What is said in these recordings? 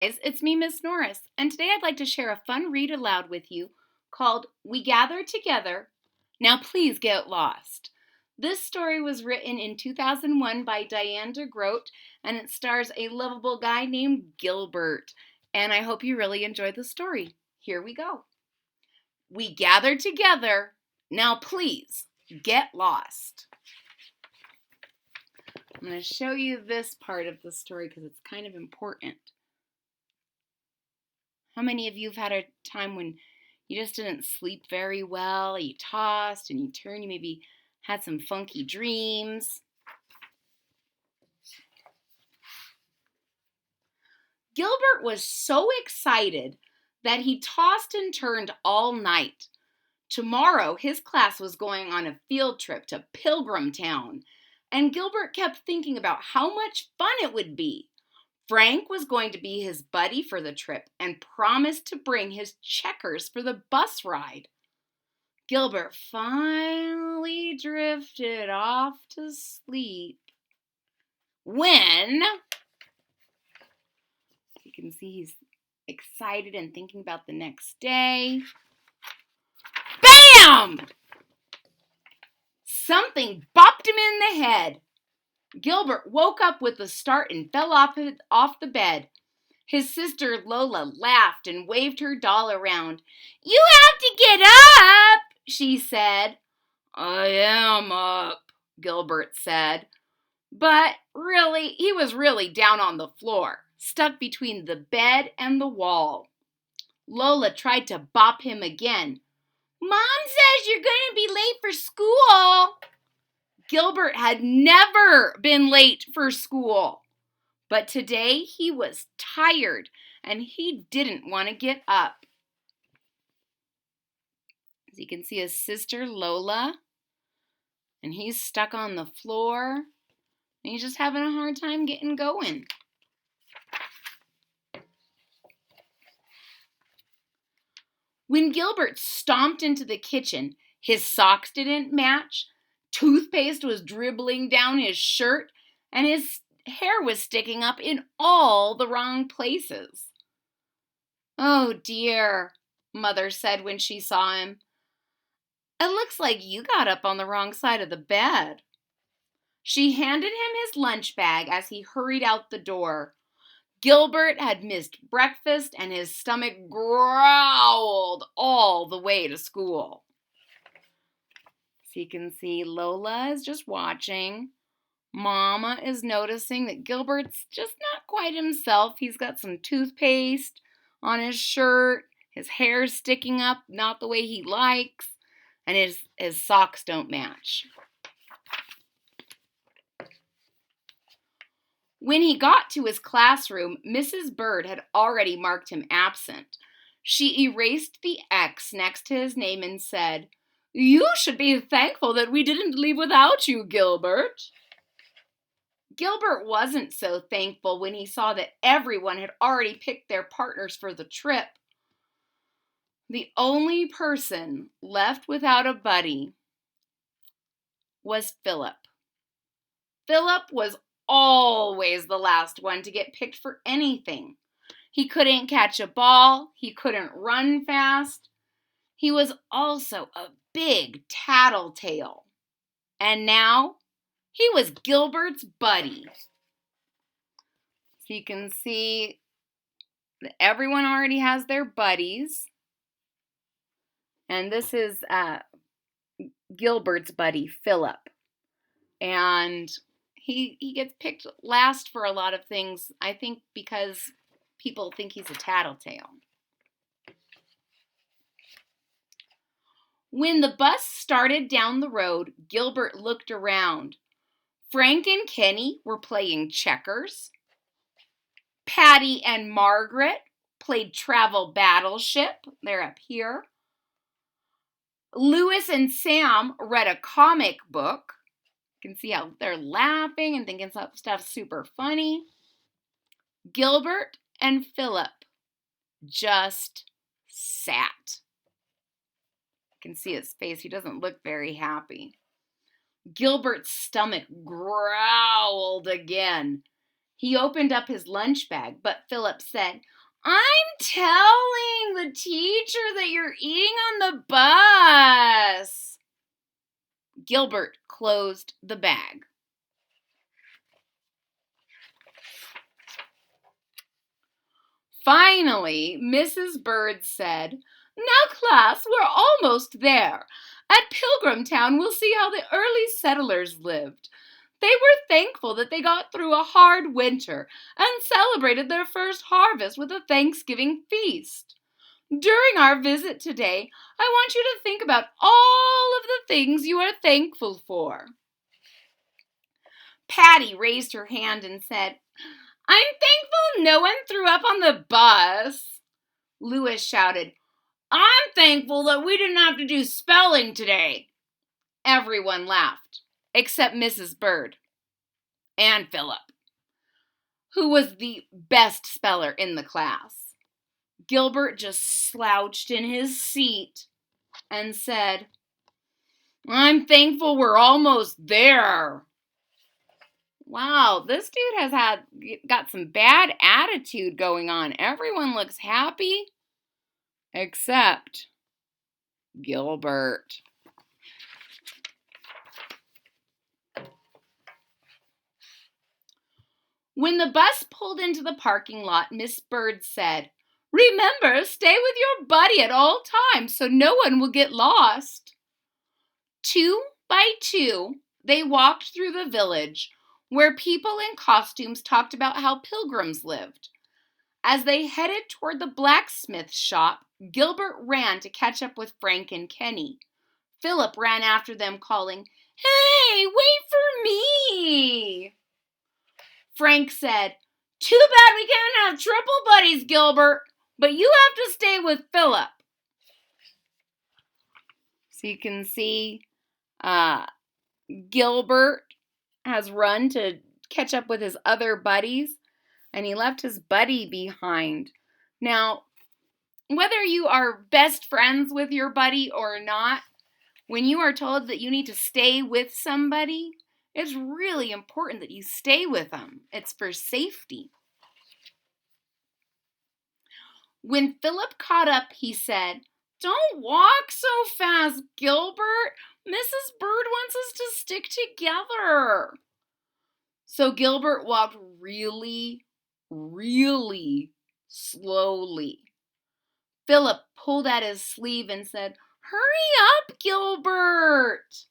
It's me, Miss Norris, and today I'd like to share a fun read aloud with you called We Gather Together. Now please get lost. This story was written in 2001 by Diane de Groat, and it stars a lovable guy named Gilbert. And I hope you really enjoyed the story. Here we go. We gather together. Now please get lost. I'm going to show you this part of the story because it's kind of important. How many of you have had a time when you just didn't sleep very well? You tossed and you turned, you maybe had some funky dreams. Gilbert was so excited that he tossed and turned all night. Tomorrow, his class was going on a field trip to Pilgrim Town, and Gilbert kept thinking about how much fun it would be. Frank was going to be his buddy for the trip and promised to bring his checkers for the bus ride. Gilbert finally drifted off to sleep when, you can see he's excited and thinking about the next day. Bam! Something bopped him in the head. Gilbert woke up with a start and fell off the bed. His sister Lola laughed and waved her doll around. "You have to get up," she said. "I am up," Gilbert said. But really, he was really down on the floor, stuck between the bed and the wall. Lola tried to bop him again. "Mom says you're going to be late for school." Gilbert had never been late for school, but today he was tired and he didn't want to get up. As you can see, his sister Lola, and he's stuck on the floor, and he's just having a hard time getting going. When Gilbert stomped into the kitchen, his socks didn't match, toothpaste was dribbling down his shirt, and his hair was sticking up in all the wrong places. "Oh dear," Mother said when she saw him. "It looks like you got up on the wrong side of the bed." She handed him his lunch bag as he hurried out the door. Gilbert had missed breakfast and his stomach growled all the way to school. So you can see Lola is just watching. Mama is noticing that Gilbert's just not quite himself. He's got some toothpaste on his shirt. His hair's sticking up, not the way he likes. And his socks don't match. When he got to his classroom, Mrs. Bird had already marked him absent. She erased the X next to his name and said, "You should be thankful that we didn't leave without you, Gilbert." Gilbert wasn't so thankful when he saw that everyone had already picked their partners for the trip. The only person left without a buddy was Philip. Philip was always the last one to get picked for anything. He couldn't catch a ball. He couldn't run fast. He was also a big tattletale. And now he was Gilbert's buddy. So you can see that everyone already has their buddies. And this is Gilbert's buddy, Philip. And he gets picked last for a lot of things, I think because people think he's a tattletale. When the bus started down the road, Gilbert looked around. Frank and Kenny were playing checkers. Patty and Margaret played Travel Battleship. They're up here. Louis and Sam read a comic book. You can see how they're laughing and thinking stuff's super funny. Gilbert and Philip just sat. You can see his face. He doesn't look very happy. Gilbert's stomach growled again. He opened up his lunch bag, but Philip said, "I'm telling the teacher that you're eating on the bus." Gilbert closed the bag. Finally, Mrs. Bird said, "Now, class, we're almost there. At Pilgrimtown, we'll see how the early settlers lived. They were thankful that they got through a hard winter and celebrated their first harvest with a Thanksgiving feast. During our visit today, I want you to think about all of the things you are thankful for." Patty raised her hand and said, "I'm thankful no one threw up on the bus." Louis shouted, "I'm thankful that we didn't have to do spelling today." Everyone laughed, except Mrs. Bird and Philip, who was the best speller in the class. Gilbert just slouched in his seat and said, "I'm thankful we're almost there." Wow, this dude has got some bad attitude going on. Everyone looks happy except Gilbert. When the bus pulled into the parking lot, Miss Bird said, "Remember, stay with your buddy at all times so no one will get lost." 2 by 2, they walked through the village, where people in costumes talked about how pilgrims lived. As they headed toward the blacksmith shop, Gilbert ran to catch up with Frank and Kenny. Philip ran after them, calling, "Hey, wait for me!" Frank said, "Too bad we can't have triple buddies, Gilbert, but you have to stay with Philip." So you can see Gilbert has run to catch up with his other buddies, and he left his buddy behind. Now, whether you are best friends with your buddy or not, when you are told that you need to stay with somebody, it's really important that you stay with them. It's for safety. When Philip caught up, he said, "Don't walk so fast, Gilbert. Mrs. Bird wants us to stick together." So Gilbert walked really, really slowly. Philip pulled at his sleeve and said, "Hurry up, Gilbert."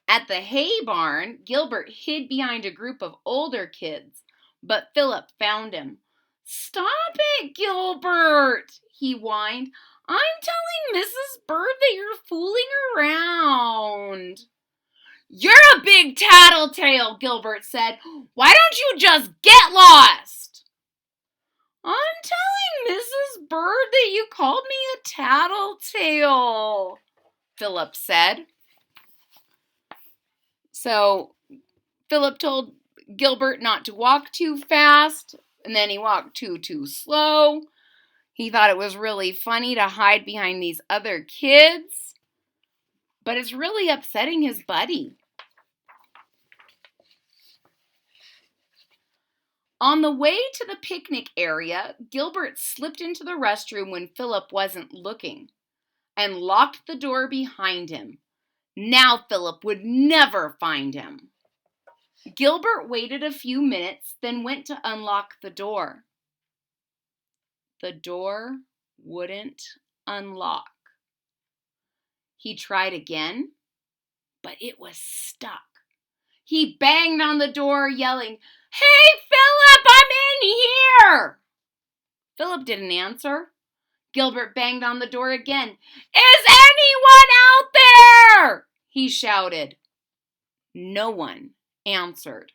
At the hay barn, Gilbert hid behind a group of older kids, but Philip found him. "Stop it, Gilbert," he whined. "I'm telling Mrs. Bird that you're fooling around." "You're a big tattletale," Gilbert said. "Why don't you just get lost?" "I'm telling Mrs. Bird that you called me a tattletale," Philip said. So Philip told Gilbert not to walk too fast, and then he walked too slow. He thought it was really funny to hide behind these other kids, but it's really upsetting his buddy. On the way to the picnic area, Gilbert slipped into the restroom when Philip wasn't looking and locked the door behind him. Now Philip would never find him. Gilbert waited a few minutes, then went to unlock the door. The door wouldn't unlock. He tried again, but it was stuck. He banged on the door, yelling, "Hey, Philip, I'm in here!" Philip didn't answer. Gilbert banged on the door again. "Is anyone out there?" he shouted. No one answered.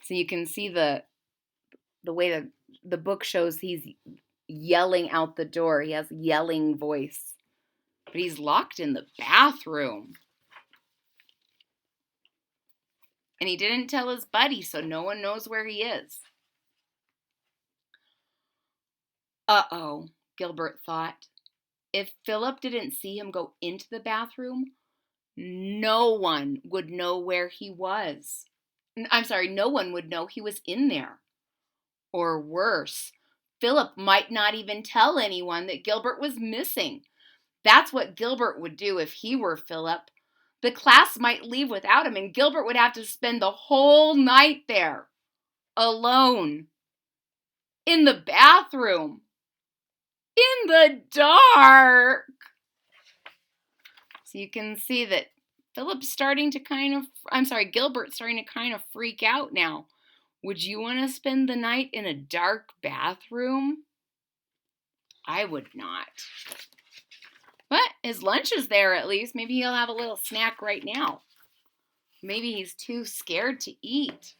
So you can see the way the book shows he's yelling out the door. He has a yelling voice. But he's locked in the bathroom. And he didn't tell his buddy, so no one knows where he is. Uh-oh, Gilbert thought. If Philip didn't see him go into the bathroom, no one would know where he was. no one would know he was in there. Or worse, Philip might not even tell anyone that Gilbert was missing. That's what Gilbert would do if he were Philip. The class might leave without him, and Gilbert would have to spend the whole night there, alone, in the bathroom, in the dark. So you can see that Gilbert's starting to kind of freak out now. Would you want to spend the night in a dark bathroom? I would not. But his lunch is there at least. Maybe he'll have a little snack right now. Maybe he's too scared to eat.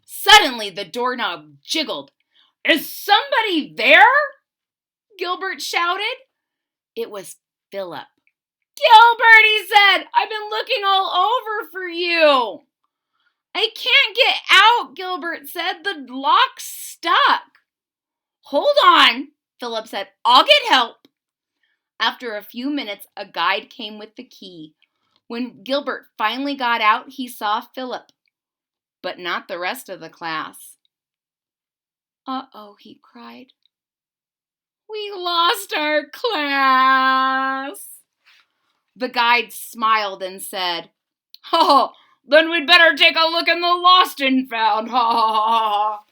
Suddenly, the doorknob jiggled. Is somebody there? Gilbert shouted. It was Philip. Gilbert, he said, I've been looking all over for you. I can't get out, Gilbert said. The lock's stuck. Hold on, Philip said. I'll get help. After a few minutes, a guide came with the key. When Gilbert finally got out, he saw Philip, but not the rest of the class. Uh-oh, he cried. We lost our class. The guide smiled and said, Oh, then we'd better take a look in the lost and found. Ha ha ha ha.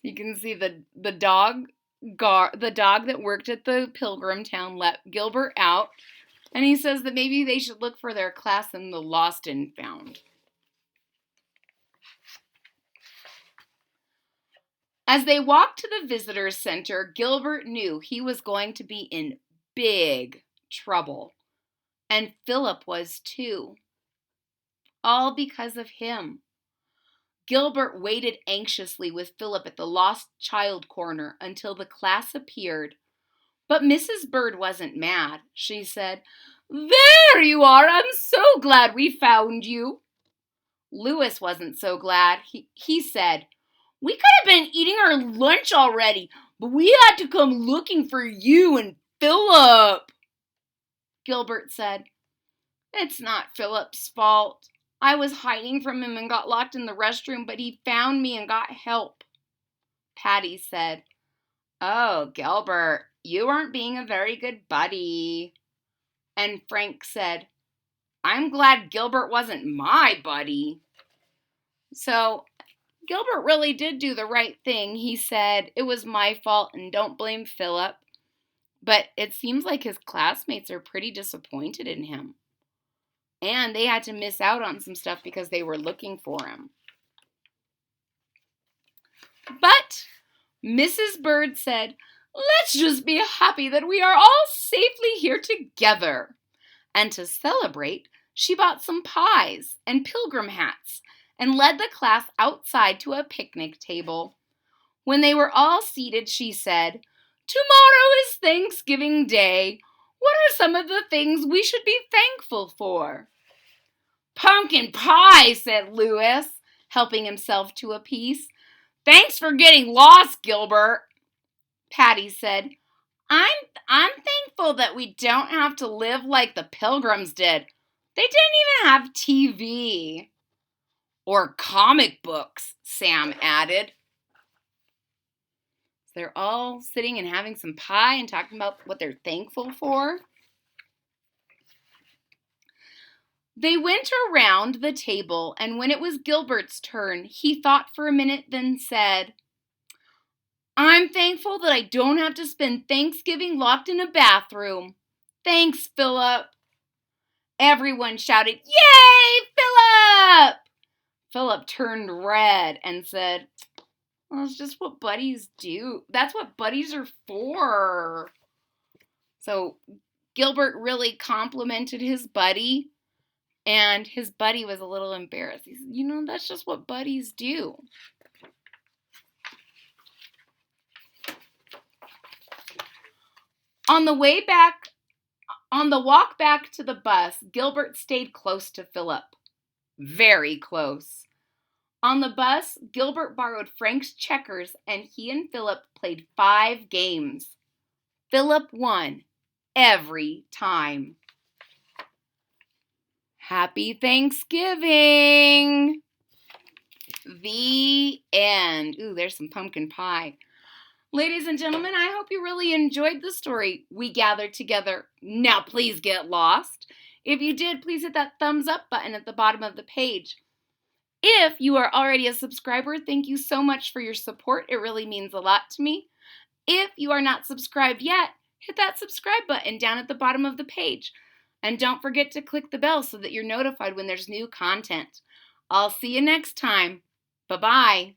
You can see the dog that worked at the Pilgrim Town let Gilbert out, and he says that maybe they should look for their class in the lost and found. As they walked to the visitor's center, Gilbert knew he was going to be in big trouble, and Philip was too. All because of him. Gilbert waited anxiously with Philip at the lost child corner until the class appeared. But Mrs. Bird wasn't mad. She said, There you are! I'm so glad we found you. Louis wasn't so glad. He said, We could have been eating our lunch already, but we had to come looking for you and Philip. Gilbert said, It's not Philip's fault. I was hiding from him and got locked in the restroom, but he found me and got help. Patty said, Oh, Gilbert, you weren't being a very good buddy. And Frank said, I'm glad Gilbert wasn't my buddy. So Gilbert really did do the right thing. He said, It was my fault and don't blame Philip. But it seems like his classmates are pretty disappointed in him. And they had to miss out on some stuff because they were looking for him. But Mrs. Bird said, Let's just be happy that we are all safely here together. And to celebrate, she bought some pies and pilgrim hats and led the class outside to a picnic table. When they were all seated, she said, Tomorrow is Thanksgiving Day. What are some of the things we should be thankful for? Pumpkin pie, said Louis, helping himself to a piece. Thanks for getting lost, Gilbert. Patty said, I'm thankful that we don't have to live like the Pilgrims did. They didn't even have TV. Or comic books, Sam added. They're all sitting and having some pie and talking about what they're thankful for. They went around the table, and when it was Gilbert's turn, he thought for a minute, then said, I'm thankful that I don't have to spend Thanksgiving locked in a bathroom. Thanks, Philip. Everyone shouted, Yay, Philip! Philip turned red and said, Well, it's just what buddies do. That's what buddies are for. So Gilbert really complimented his buddy, and his buddy was a little embarrassed. He said, that's just what buddies do. On the walk back to the bus, Gilbert stayed close to Philip. Very close. On the bus, Gilbert borrowed Frank's checkers, and he and Philip played 5 games. Philip won every time. Happy Thanksgiving! The end. Ooh, there's some pumpkin pie. Ladies and gentlemen, I hope you really enjoyed the story We Gathered Together. Now please get lost. If you did, please hit that thumbs up button at the bottom of the page. If you are already a subscriber, thank you so much for your support. It really means a lot to me. If you are not subscribed yet, hit that subscribe button down at the bottom of the page. And don't forget to click the bell so that you're notified when there's new content. I'll see you next time. Bye-bye.